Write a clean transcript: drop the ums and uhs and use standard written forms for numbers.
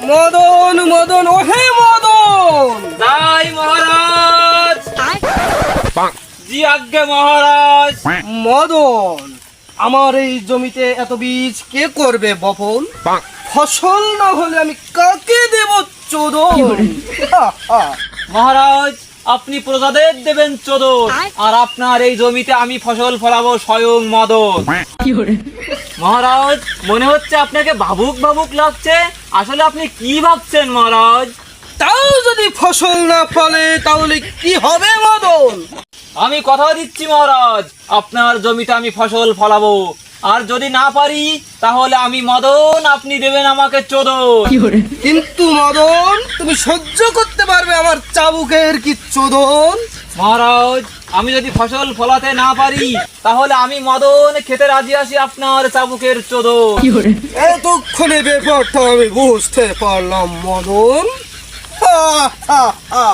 মদন মদন ওহে মদন। তাই মহারাজ। জি আজ্ঞে মহারাজ। মদন, আমার এই জমিতে এত বীজ কে করবে বপন? ফসল না হলে আমি কাকে দেব চোদন? মহারাজ, আপনি প্রজাদের দেবেন চোদন, আর আপনার এই জমিতে আমি ফসল ফলাবো স্বয়ং মদন। মহারাজ, মনে হচ্ছে আপনাকে ভাবুক ভাবুক লাগছে। আসলে আপনি কি ভাবছেন মহারাজ? তাও যদি ফসল না ফলে তাহলে কি হবে মদন? আমি কথা দিচ্ছি মহারাজ, আপনার জমিতে আমি ফসল ফলাবো, আর যদি না পারি তাহলে আমি মদন, আপনি দেবেন আমাকে চোদন। কিন্তু মদন, তুমি সহ্য করতে পারবে আমার চাবুকের কি চোদন? মহারাজ, আমি যদি ফসল ফলাতে না পারি তাহলে আমি মদন খেতে রাজি আছি আপনার চাবুকের চোদন। এতক্ষণে ব্যাপারটা আমি বুঝতে পারলাম মদন। হা হা হা।